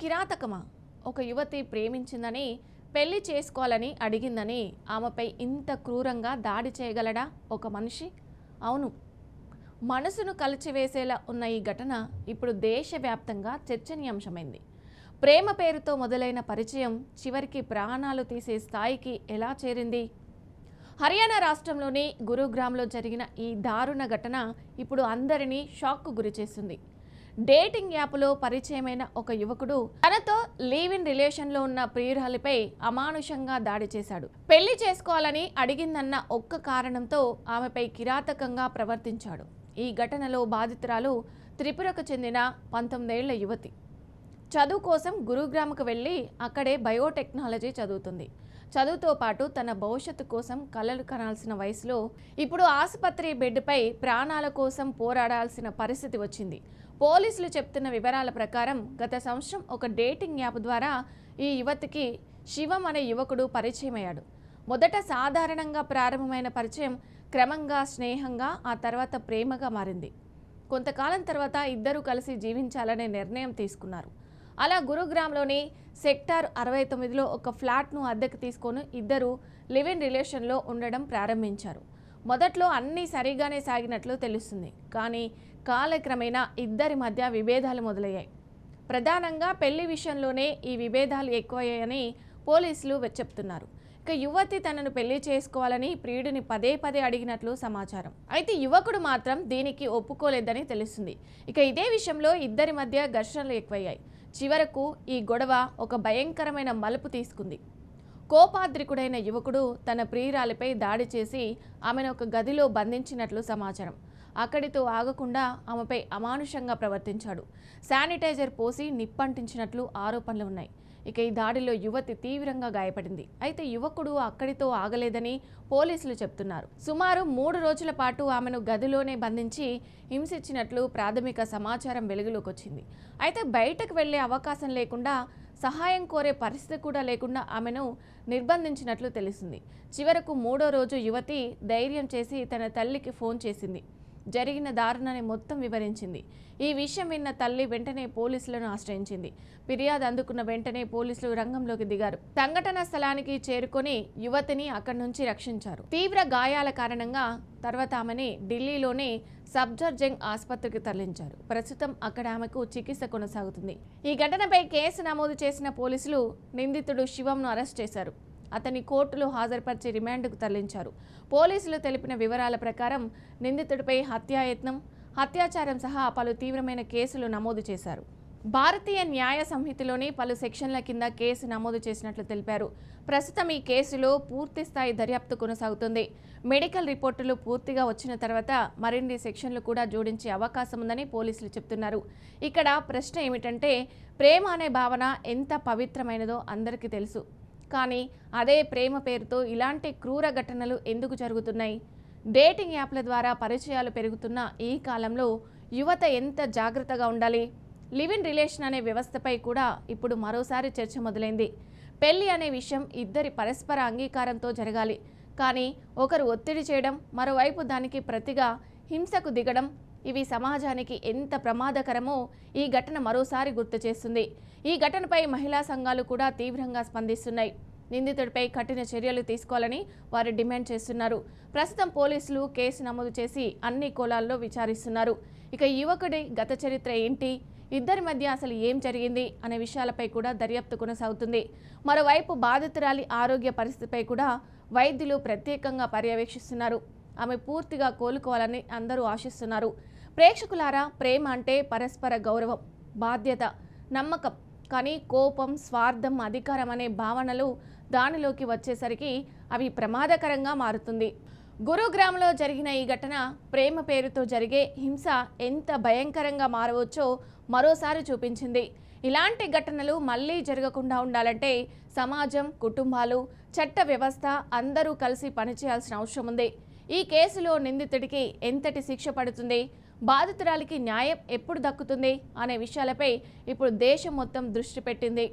కిరాతకమా? ఒక యువతి ప్రేమించిందని, పెళ్లి చేసుకోవాలని అడిగిందని ఆమెపై ఇంత క్రూరంగా దాడి చేయగలడా ఒక మనిషి? అవును, మనసును కలిచివేసేలా ఉన్న ఈ ఘటన ఇప్పుడు దేశవ్యాప్తంగా చర్చనీయాంశమైంది. ప్రేమ పేరుతో మొదలైన పరిచయం చివరికి ప్రాణాలు తీసే స్థాయికి ఎలా చేరింది? హర్యానా రాష్ట్రంలోని గురుగ్రామ్లో జరిగిన ఈ దారుణ ఘటన ఇప్పుడు అందరినీ షాక్కు గురిచేస్తుంది. డేటింగ్ యాప్లో పరిచయమైన ఒక యువకుడు తనతో లీవ్ ఇన్ రిలేషన్లో ఉన్న ప్రియురాలిపై అమానుషంగా దాడి చేశాడు. పెళ్లి చేసుకోవాలని అడిగిందన్న ఒక్క కారణంతో ఆమెపై కిరాతకంగా ప్రవర్తించాడు. ఈ ఘటనలో బాధితురాలు త్రిపురకు చెందిన 19 ఏళ్ల యువతి. చదువు కోసం గురుగ్రామ్కు వెళ్ళి అక్కడే బయోటెక్నాలజీ చదువుతుంది. చదువుతో పాటు తన భవిష్యత్తు కోసం కలలు కనాల్సిన వయసులో ఇప్పుడు ఆసుపత్రి బెడ్పై ప్రాణాల కోసం పోరాడాల్సిన పరిస్థితి వచ్చింది. పోలీసులు చెప్తున్న వివరాల ప్రకారం గత సంవత్సరం ఒక డేటింగ్ యాప్ ద్వారా ఈ యువతికి శివం అనే యువకుడు పరిచయమయ్యాడు. మొదట సాధారణంగా ప్రారంభమైన పరిచయం క్రమంగా స్నేహంగా, ఆ తర్వాత ప్రేమగా మారింది. కొంతకాలం తర్వాత ఇద్దరూ కలిసి జీవించాలనే నిర్ణయం తీసుకున్నారు. అలా గురుగ్రామ్లోని సెక్టార్ 69లో ఒక ఫ్లాట్ను అద్దెకు తీసుకొని ఇద్దరు లివ్ ఇన్ రిలేషన్లో ఉండడం ప్రారంభించారు. మొదట్లో అన్నీ సరిగానే సాగినట్లు తెలుస్తుంది. కానీ కాలక్రమేణా ఇద్దరి మధ్య విభేదాలు మొదలయ్యాయి. ప్రధానంగా పెళ్లి విషయంలోనే ఈ విభేదాలు ఎక్కువయ్యాయని పోలీసులు చెప్తున్నారు. ఇక యువతి తనను పెళ్లి చేసుకోవాలని ప్రియుడిని పదే పదే అడిగినట్లు సమాచారం. అయితే యువకుడు మాత్రం దీనికి ఒప్పుకోలేదని తెలుస్తుంది. ఇక ఇదే విషయంలో ఇద్దరి మధ్య ఘర్షణలు ఎక్కువయ్యాయి. చివరకు ఈ గొడవ ఒక భయంకరమైన మలుపు తీసుకుంది. కోపాద్రికుడైన యువకుడు తన ప్రియురాలిపై దాడి చేసి ఆమెను ఒక గదిలో బంధించినట్లు సమాచారం. అక్కడితో ఆగకుండా ఆమెపై అమానుషంగా ప్రవర్తించాడు. శానిటైజర్ పోసి నిప్పంటించినట్లు ఆరోపణలు ఉన్నాయి. ఇక ఈ దాడిలో యువతి తీవ్రంగా గాయపడింది. అయితే యువకుడు అక్కడితో ఆగలేదని పోలీసులు చెప్తున్నారు. సుమారు 3 రోజుల పాటు ఆమెను గదిలోనే బంధించి హింసించినట్లు ప్రాథమిక సమాచారం వెలుగులోకి వచ్చింది. అయితే బయటకు వెళ్లే అవకాశం లేకుండా, సహాయం కోరే పరిస్థితి కూడా లేకుండా ఆమెను నిర్బంధించినట్లు తెలిసింది. చివరకు 3వ రోజు యువతి ధైర్యం చేసి తన తల్లికి ఫోన్ చేసింది. జరిగిన దారుణాన్ని మొత్తం వివరించింది. ఈ విషయం విన్న తల్లి వెంటనే పోలీసులను ఆశ్రయించింది. ఫిర్యాదు అందుకున్న వెంటనే పోలీసులు రంగంలోకి దిగారు. సంఘటన స్థలానికి చేరుకొని యువతిని అక్కడి నుంచి రక్షించారు. తీవ్ర గాయాల కారణంగా తర్వాత ఆమెని ఢిల్లీలోని సఫ్దర్జంగ్ ఆసుపత్రికి తరలించారు. ప్రస్తుతం అక్కడ ఆమెకు చికిత్స కొనసాగుతుంది. ఈ ఘటనపై కేసు నమోదు చేసిన పోలీసులు నిందితుడు శివంను అరెస్ట్ చేశారు. అతన్ని కోర్టులో హాజరుపరిచి రిమాండ్కు తరలించారు. పోలీసులు తెలిపిన వివరాల ప్రకారం నిందితుడిపై హత్యాయత్నం, అత్యాచారం సహా పలు తీవ్రమైన కేసులు నమోదు చేశారు. భారతీయ న్యాయ సంహితలోని పలు సెక్షన్ల కింద కేసు నమోదు చేసినట్లు తెలిపారు. ప్రస్తుతం ఈ కేసులో పూర్తి స్థాయి దర్యాప్తు కొనసాగుతుంది. మెడికల్ రిపోర్టులు పూర్తిగా వచ్చిన తర్వాత మరిన్ని సెక్షన్లు కూడా జోడించే అవకాశం ఉందని పోలీసులు చెప్తున్నారు. ఇక్కడ ప్రశ్న ఏమిటంటే, ప్రేమ అనే భావన ఎంత పవిత్రమైనదో అందరికీ తెలుసు. కానీ అదే ప్రేమ పేరుతో ఇలాంటి క్రూర ఘటనలు ఎందుకు జరుగుతున్నాయి? డేటింగ్ యాప్ల ద్వారా పరిచయాలు పెరుగుతున్న ఈ కాలంలో యువత ఎంత జాగ్రత్తగా ఉండాలి? లివ్ ఇన్ రిలేషన్ అనే వ్యవస్థపై కూడా ఇప్పుడు మరోసారి చర్చ మొదలైంది. పెళ్లి అనే విషయం ఇద్దరి పరస్పర అంగీకారంతో జరగాలి. కానీ ఒకరు ఒత్తిడి చేయడం, మరోవైపు దానికి ప్రతిగా హింసకు దిగడం, ఇవి సమాజానికి ఎంత ప్రమాదకరమో ఈ ఘటన మరోసారి గుర్తు చేస్తుంది. ఈ ఘటనపై మహిళా సంఘాలు కూడా తీవ్రంగా స్పందిస్తున్నాయి. నిందితుడిపై కఠిన చర్యలు తీసుకోవాలని వారు డిమాండ్ చేస్తున్నారు. ప్రస్తుతం పోలీసులు కేసు నమోదు చేసి అన్ని కోణాల్లో విచారిస్తున్నారు. ఇక యువకుడి గత చరిత్ర ఏంటి, ఇద్దరి మధ్య అసలు ఏం జరిగింది అనే విషయాలపై కూడా దర్యాప్తు కొనసాగుతుంది. మరోవైపు బాధితురాలి ఆరోగ్య పరిస్థితిపై కూడా వైద్యులు ప్రత్యేకంగా పర్యవేక్షిస్తున్నారు. ఆమె పూర్తిగా కోలుకోవాలని అందరూ ఆశిస్తున్నారు. ప్రేక్షకులారా, ప్రేమ అంటే పరస్పర గౌరవం, బాధ్యత, నమ్మకం. కానీ కోపం, స్వార్థం, అధికారం అనే భావనలు దానిలోకి వచ్చేసరికి అవి ప్రమాదకరంగా మారుతుంది. గురుగ్రామ్లో జరిగిన ఈ ఘటన ప్రేమ పేరుతో జరిగే హింస ఎంత భయంకరంగా మారవచ్చో మరోసారి చూపించింది. ఇలాంటి ఘటనలు మళ్ళీ జరగకుండా ఉండాలంటే సమాజం, కుటుంబాలు, చట్ట వ్యవస్థ అందరూ కలిసి పనిచేయాల్సిన అవసరం ఉంది. ఈ కేసులో నిందితుడికి ఎంతటి శిక్ష పడుతుంది, బాధితురాలికి న్యాయం ఎప్పుడు దక్కుతుంది అనే విషయాలపై ఇప్పుడు దేశం మొత్తం దృష్టి పెట్టింది.